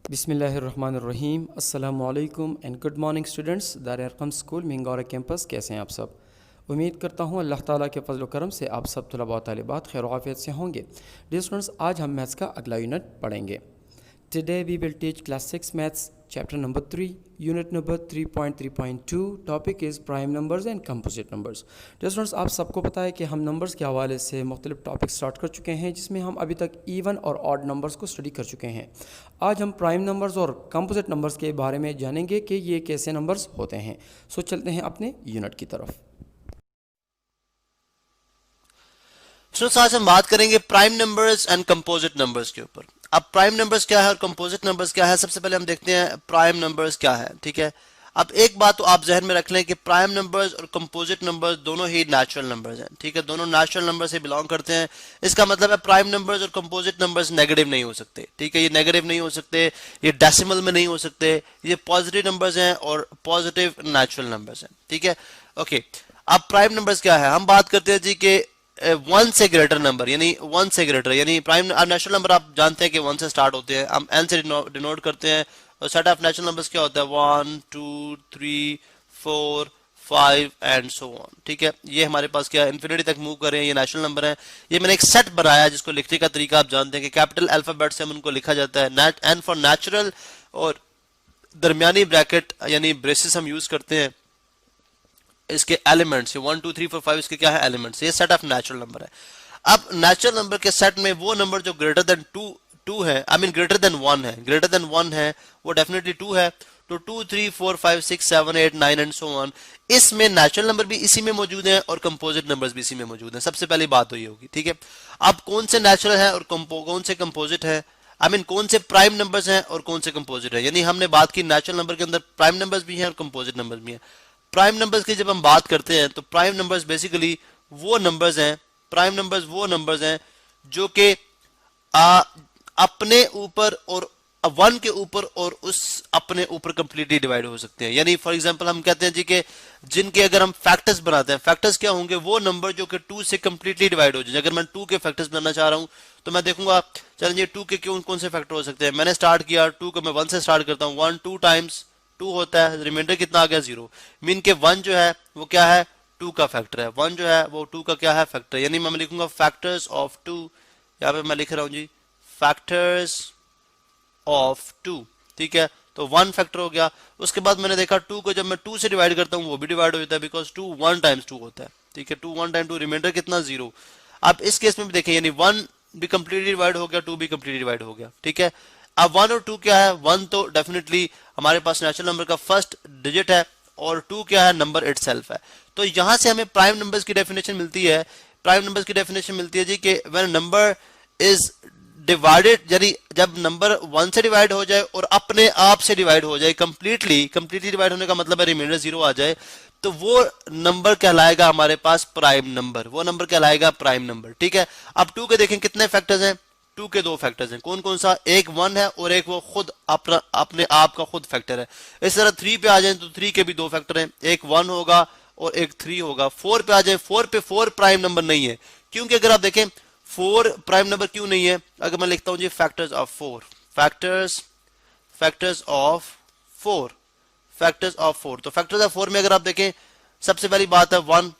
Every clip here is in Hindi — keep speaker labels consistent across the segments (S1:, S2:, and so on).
S1: बिस्मिल्लाहिर्रहमानिर्रहीम अस्सलामुअलैकुम एंड गुड मॉर्निंग स्टूडेंट्स। दार अरकम स्कूल मिंगौरा कैंपस, कैसे हैं आप सब। उम्मीद करता हूँ अल्लाह ताला के फजल करम से आप सब तलबा व तालिबात खैर आफियत से होंगे। डियर स्टूडेंट्स, आज हम मैथ्स का अगला यूनिट पढ़ेंगे। Today we will teach class 6 maths chapter number 3 unit number 3.3.2। Topic is prime numbers and composite numbers. Dear students, आप सबको पता है कि हम नंबर्स के हवाले से मुख्तलिफ टॉपिक स्टार्ट कर चुके हैं, जिसमें हम अभी तक इवन और ऑड नंबर्स को स्टडी कर चुके हैं। आज हम प्राइम नंबर्स और कंपोजिट नंबर्स के बारे में जानेंगे कि ये कैसे नंबर्स होते हैं। सो चलते हैं अपने यूनिट की तरफ।
S2: स्टूडेंट्स, आज हम बात करेंगे prime numbers and composite numbers के ऊपर। अब प्राइम नंबर्स क्या है और कंपोजिट नंबर्स क्या है, सबसे पहले हम देखते हैं प्राइम नंबर्स क्या है। ठीक है, अब एक बात तो आप जहन में रख लें कि प्राइम नंबर्स और कंपोजिट नंबर्स दोनों ही नेचुरल नंबर्स हैं। ठीक है, दोनों नेचुरल नंबर से बिलोंग करते हैं। इसका मतलब है प्राइम नंबर्स और कंपोजिट नंबर्स नेगेटिव नहीं हो सकते। ठीक है, ये नेगेटिव नहीं हो सकते, ये डेसिमल में नहीं हो सकते, ये पॉजिटिव नंबर्स हैं और पॉजिटिव नेचुरल नंबर्स हैं। ठीक है, ओके। अब प्राइम नंबर्स क्या है, हम बात करते हैं जी के वन से ग्रेटर नंबर, यानी वन से ग्रेटर, यानी प्राइम नेचुरल नंबर आप जानते हैं कि वन से स्टार्ट होते हैं, हम एन से डिनोट करते हैं। और सेट ऑफ नेचुरल नंबर्स क्या होता है, 1 2 3 4 5 एंड सो ऑन। ठीक है, ये हमारे पास क्या इन्फिनिटी तक मूव कर रहे हैं, ये नेचुरल नंबर है। ये मैंने एक सेट बनाया जिसको लिखने का तरीका आप जानते हैं कि कैपिटल अल्फाबेट से हम उनको लिखा जाता है, एन फॉर नेचुरल, और दरमियानी ब्रैकेट यानी ब्रेसेस हम यूज करते हैं इसके एलिमेंट्स। 1 2 3 4 5 इसके क्या है, एलिमेंट्स। ये सेट ऑफ नेचुरल नंबर है। अब नेचुरल नंबर के सेट में वो नंबर जो ग्रेटर देन टू है, आई मीन ग्रेटर देन 1 है, ग्रेटर देन 1 है, वो डेफिनेटली 2 है। तो 2 3 4 5 6 7 8 9 एंड सो ऑन, इसमें नेचुरल नंबर भी इसी में मौजूद हैं और कंपोजिट नंबर्स भी इसी में मौजूद हैं। सबसे पहली बात तो ये होगी। ठीक है, अब कौन से नेचुरल है और कौन से कंपोजिट है, आई मीन कौन से प्राइम नंबर्स हैं और कौन से कंपोजिट है। यानी हमने बात की नेचुरल नंबर के अंदर प्राइम नंबर्स भी हैं और कंपोजिट नंबर्स भी हैं। प्राइम नंबर्स की जब हम बात करते हैं तो प्राइम नंबर्स बेसिकली वो नंबर्स हैं, प्राइम नंबर्स वो नंबर्स हैं जो कि अपने ऊपर और 1 के ऊपर और उस अपने ऊपर कंप्लीटली डिवाइड हो सकते हैं। यानी फॉर एग्जांपल हम कहते हैं जी कि जिनके अगर हम फैक्टर्स बनाते हैं, फैक्टर्स क्या होंगे, वो नंबर जो कि 2 से कंप्लीटली डिवाइड हो जाए। अगर मैं 2 के फैक्टर्स बनाना चाह रहा हूं तो मैं देखूंगा चलिए ये 2 के कौन से फैक्टर हो सकते हैं। मैंने स्टार्ट किया 2 को, मैं 1 से स्टार्ट करता हूं, 1 2 टाइम्स 2 होता है, रिमाइंडर कितना आ गया 0। मीन के 1 जो है वो क्या है, 2 का फैक्टर है, 1 जो है वो 2 का क्या है, फैक्टर। यानी मैं लिखूंगा फैक्टर्स ऑफ 2, यहाँ पे मैं लिख रहा हूँ जी फैक्टर्स ऑफ 2। ठीक है, तो 1 फैक्टर हो गया। उसके बाद मैंने देखा 2 को जब मैं 2 से डिवाइड करता हूँ वो भी डिवाइड हो जाता है, बिकॉज 2 1 टाइम्स 2 होता है। ठीक है, 2 1 टाइम 2, रिमाइंडर कितना 0। अब इस केस में भी देखें, यानी 1 भी कंप्लीटली डिवाइड हो गया, 2 भी कंप्लीटली डिवाइड हो गया। ठीक है, अब 1 और 2 क्या है, 1 तो डेफिनेटली हमारे पास नेचुरल नंबर का फर्स्ट डिजिट है और 2 क्या है, नंबर इटसेल्फ है। तो यहां से हमें प्राइम नंबर्स की डेफिनेशन मिलती है। प्राइम नंबर्स की डेफिनेशन मिलती है जी कि व्हेन नंबर इज डिवाइडेड, यानी जब नंबर 1 से डिवाइड हो जाए और अपने आप से डिवाइड हो जाए, कंप्लीटली डिवाइड होने का मतलब है रिमाइंडर 0 आ जाए, तो वो नंबर कहलाएगा हमारे पास प्राइम नंबर, वो नंबर कहलाएगा प्राइम नंबर। ठीक है, अब 2 के देखें कितने फैक्टर्स हैं, 2 के 2 फैक्टर्स हैं। कौन कौन सा, एक 1 है और एक वो खुद अपने आप का खुद फैक्टर है। इस तरह 3 पे आ जाए तो 3 के भी 2 फैक्टर हैं, एक 1 होगा और एक 3 होगा। 4 पे आ जाए, 4 पे 4 प्राइम नंबर नहीं है, क्योंकि अगर आप देखें 4 प्राइम नंबर क्यों नहीं है, अगर मैं लिखता हूं जी factors of 4, factors of 4, factors of 4, तो फैक्टर्स ऑफ 4 में अगर आप देखें सबसे पहली बात है 1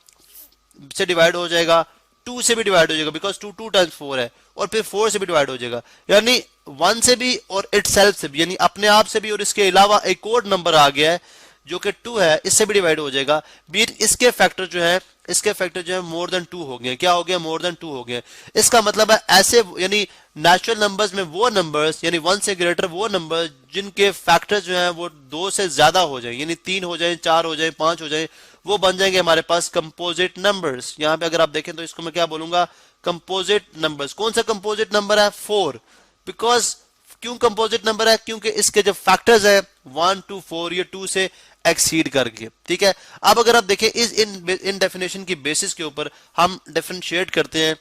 S2: से डिवाइड हो जाएगा, 2 से भी डिवाइड हो जाएगा, बिकॉज 2 2 टाइम्स 4 है, और फिर 4 से भी डिवाइड हो जाएगा, यानी 1 से भी और इटसेल्फ से भी, यानी अपने आप से भी, और इसके अलावा एक और नंबर आ गया है जो कि 2 है, इससे भी डिवाइड हो जाएगा। बीट इसके फैक्टर जो है मोर देन 2 हो गए। क्या हो गया, मोर देन 2 हो गए। इसका मतलब है ऐसे, यानी नेचुरल नंबर्स में वो नंबर्स, यानी 1 से ग्रेटर वो नंबर्स जिनके फैक्टर्स जो हैं वो 2 से ज्यादा हो जाए, यानी 3 हो जाए, 4 हो जाए, 5 हो जाए, वो बन जाएंगे हमारे पास कंपोजिट नंबर्स। यहां पे अगर आप देखें तो इसको मैं क्या बोलूंगा, कंपोजिट नंबर्स। कौन सा कंपोजिट नंबर है, 4। बिकॉज क्यों कंपोजिट नंबर है, क्योंकि इसके जो फैक्टर्स है 1 2 4 ये 2 से एक्सीड करके। ठीक है, अब अगर आप देखें इस इन डेफिनेशन की बेसिस के ऊपर हम डिफरेंशिएट करते हैं,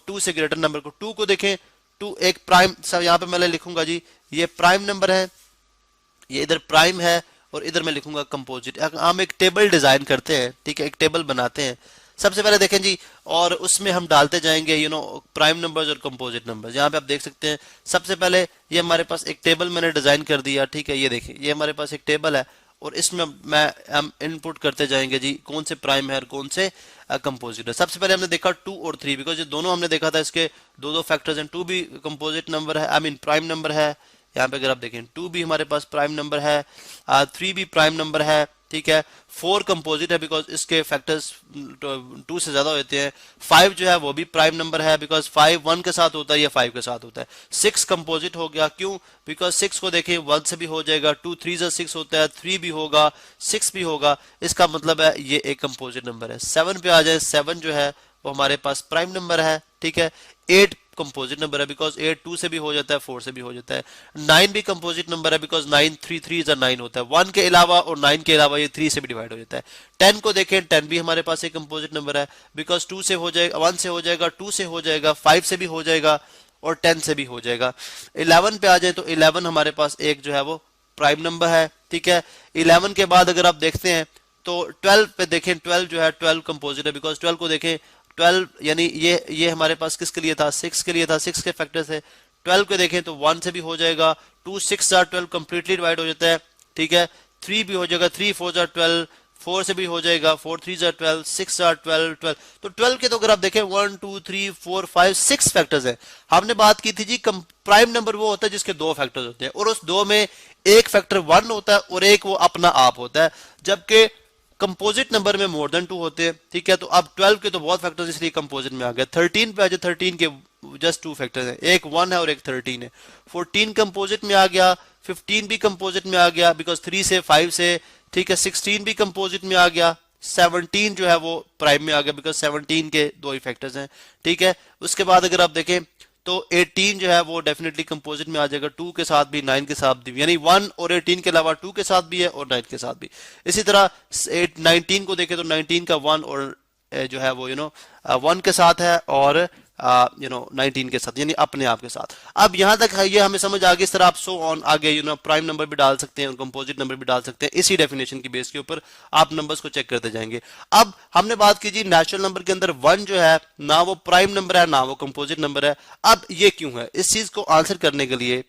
S2: 2 से ग्रेटर नंबर को। 2 को देखें, 2 एक प्राइम, सब यहां पे मैं लिखूंगा जी ये प्राइम नंबर है, ये इधर प्राइम है और इधर मैं लिखूंगा कंपोजिट। हम एक टेबल डिजाइन करते हैं, ठीक है, एक टेबल बनाते हैं। सबसे पहले देखें जी, और उसमें हम डालते जाएंगे प्राइम नंबर्स और कंपोजिट नंबर्स। यहाँ पे आप देख सकते हैं सबसे पहले ये हमारे पास एक टेबल मैंने डिजाइन कर दिया, ठीक है। ये देखिए ये हमारे पास एक टेबल है और इसमें हम इनपुट करते जाएंगे जी कौन से प्राइम है और कौन से कंपोजिट है। सबसे पहले हमने देखा 2 और 3, बिकॉज ये दोनों हमने देखा था, इसके दो फैक्टर्स हैं। 2 भी कंपोजिट नंबर है, आई मीन प्राइम नंबर है। यहाँ पे अगर आप देखें 2 भी हमारे पास प्राइम नंबर है, 3 भी प्राइम नंबर है, ठीक है। 4 कंपोजिट है बिकॉज इसके फैक्टर्स 2 से ज्यादा होते हैं। 5 जो है वो भी प्राइम नंबर है बिकॉज 5 1 के साथ होता है या 5 के साथ होता है। 6 कंपोजिट हो गया, क्यों? बिकॉज 6 को देखें 1 से भी हो जाएगा, 2 3 से 6 होता है, 3 भी होगा, 6 भी होगा, इसका मतलब है ये एक कंपोजिट नंबर है। 7 पे आ जाए, 7 जो है वो हमारे पास प्राइम नंबर है, ठीक है। 8 कंपोजिट नंबर है बिकॉज 8 2 से भी हो जाता है, 4 से भी हो जाता है। 9 भी कंपोजिट नंबर है बिकॉज 9 3 3 is 9 होता है। 1 के अलावा और 9 के अलावा ये 3 से भी डिवाइड हो जाता है। 10 को देखें, 10 भी हमारे पास एक कंपोजिट नंबर है बिकॉज 2 से हो जाएगा, 1 से हो जाएगा, 2 से हो जाएगा, 5 से भी हो जाएगा और 10 से भी हो जाएगा। 11 पे आ जाए तो 11 हमारे पास एक जो है वो प्राइम नंबर है, ठीक है। 11 के बाद अगर आप देखते हैं तो 12 पे देखें, 12 जो है 12 कंपोजिट है बिकॉज 12 को देखें 12 यानी ये हमारे पास किसके लिए था? 6 के लिए था, 6 के फैक्टर से। 12 को देखें तो 1 से भी हो जाएगा, 2 6 12 कंप्लीटली डिवाइड हो जाता है, ठीक है। 3 भी हो जाएगा, 3 4 12, 4 से भी हो जाएगा, 4 3 12, 6 12 12। तो 12 के तो अगर आप देखें 1 2 3 4 5 6 फैक्टर्स है। हमने बात की थी जी प्राइम नंबर वो होता है जिसके 2 फैक्टर्स होते हैं और उस 2 में एक फैक्टर 1 होता है और एक वो अपना आप होता है, जबकि कंपोजिट नंबर में मोर देन 2 होते हैं, ठीक है। तो अब 12 के तो बहुत फैक्टर्स इसलिए कंपोजिट में आ गया। 13 पे आ जाए, 13 के जस्ट 2 फैक्टर्स हैं, एक 1 है और एक 13 है। 14 कंपोजिट में आ गया, 15 भी कंपोजिट में आ गया बिकॉज 3 से 5 से, ठीक है। 16 भी कंपोजिट में आ गया, 17 जो है वो प्राइम में आ गया बिकॉज 17 के 2 ही फैक्टर्स हैं, ठीक है। उसके बाद अगर आप देखें तो 18 जो है वो डेफिनेटली कंपोजिट में आ जाएगा, 2 के साथ भी 9 के साथ भी, यानी 1 और 18 के अलावा 2 के साथ भी है और 9 के साथ भी। इसी तरह 19 को देखें तो 19 का 1 और जो है वो 1 के साथ है और 19 के साथ, यानी अपने आप के साथ। अब यहां तक ये हमें समझ आ गई। इस तरह आप सो ऑन आगे प्राइम नंबर भी डाल सकते हैं और कंपोजिट नंबर भी डाल सकते हैं। इसी डेफिनेशन की बेस के ऊपर आप नंबर्स को चेक करते जाएंगे। अब हमने बात की जी नेचुरल नंबर के अंदर 1 जो है ना वो प्राइम नंबर है ना वो कंपोजिट नंबर है। अब ये क्यों है? इस चीज को आंसर करने के लिए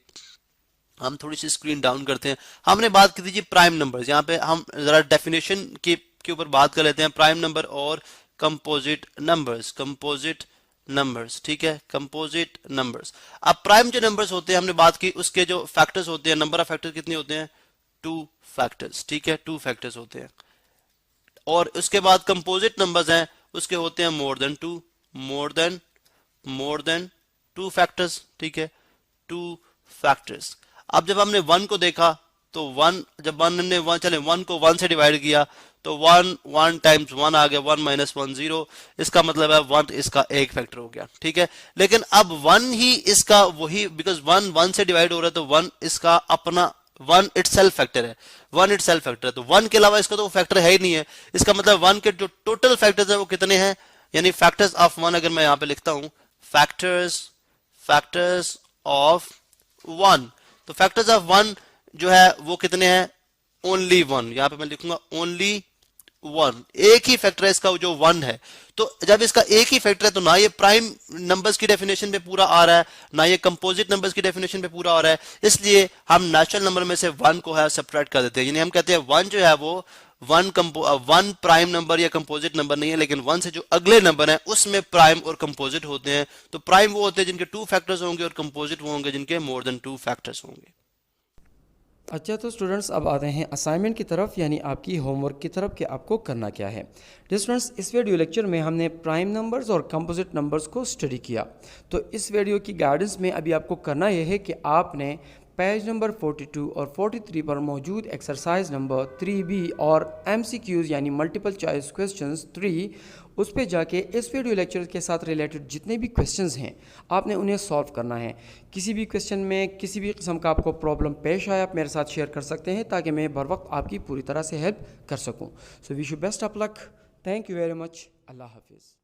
S2: हम थोड़ी सी स्क्रीन डाउन करते हैं। हमने बात की थी जी प्राइम नंबर्स, यहाँ पे हम जरा डेफिनेशन के ऊपर बात कर लेते हैं। प्राइम नंबर और कंपोजिट नंबर्स, कंपोजिट नंबर्स, ठीक है, कंपोजिट नंबर्स। अब प्राइम जो नंबर्स होते हैं हमने बात की, उसके जो फैक्टर्स होते हैं, नंबर ऑफ फैक्टर्स कितने होते हैं? 2 फैक्टर्स, ठीक है, 2 फैक्टर्स होते हैं। और उसके बाद कंपोजिट नंबर्स हैं, उसके होते हैं more than 2, more than 2 factors, ठीक है, 2 फैक्टर्स। अब जब हमने 1 को देखा तो 1 जब 1 ने 1 चले 1 को 1 से डिवाइड किया तो 1 टाइम्स 1 आ गया, 1 माइनस 1 0। इसका मतलब है 1 इसका एक फैक्टर हो गया, ठीक है। लेकिन अब 1 ही इसका वही, बिकॉज 1 से डिवाइड हो रहा है तो 1 इसका अपना 1 इटसेल्फ फैक्टर है, 1 इटसेल्फ फैक्टर है। तो 1 के अलावा इसका तो फैक्टर है ही नहीं है। इसका मतलब 1 के जो टोटल फैक्टर्स है वो कितने हैं? यानी फैक्टर्स ऑफ 1 अगर मैं यहां पे लिखता हूं फैक्टर्स ऑफ 1, तो फैक्टर्स ऑफ 1 जो है वो कितने हैं? ओनली 1। यहां पे मैं लिखूंगा ओनली 1, एक ही फैक्टर है इसका जो 1 है। तो जब इसका एक ही फैक्टर है तो ना ये प्राइम नंबर्स की डेफिनेशन पे पूरा आ रहा है ना ये कंपोजिट नंबर्स की डेफिनेशन पे पूरा आ रहा है। इसलिए हम नेचुरल नंबर में से 1 को है सब्ट्रैक्ट कर देते हैं। यानी हम कहते हैं 1 जो है वो 1 प्राइम नंबर या कंपोजिट नंबर नहीं है, लेकिन 1 से जो अगले नंबर है उसमें प्राइम और कंपोजिट होते हैं। तो प्राइम वो होते हैं जिनके 2 फैक्टर्स होंगे और कंपोजिट वो होंगे जिनके मोर देन 2 फैक्टर्स होंगे।
S1: अच्छा, तो स्टूडेंट्स अब आते हैं असाइनमेंट की तरफ, यानी आपकी होमवर्क की तरफ कि आपको करना क्या है। स्टूडेंट्स, इस वीडियो लेक्चर में हमने प्राइम नंबर्स और कंपोजिट नंबर्स को स्टडी किया। तो इस वीडियो की गाइडेंस में अभी आपको करना यह है कि आपने पेज नंबर 42 और 43 पर मौजूद एक्सरसाइज नंबर 3B और MCQs यानी मल्टीपल चॉइस क्वेश्चंस 3 उस पर जाके इस वीडियो लेक्चर के साथ रिलेटेड जितने भी क्वेश्चंस हैं आपने उन्हें सॉल्व करना है। किसी भी क्वेश्चन में किसी भी किस्म का आपको प्रॉब्लम पेश आए आप मेरे साथ शेयर कर सकते हैं ताकि मैं बर वक्त आपकी पूरी तरह से हेल्प कर सकूं। So wish you best of luck. Thank you very much. अल्लाह हाफिज़।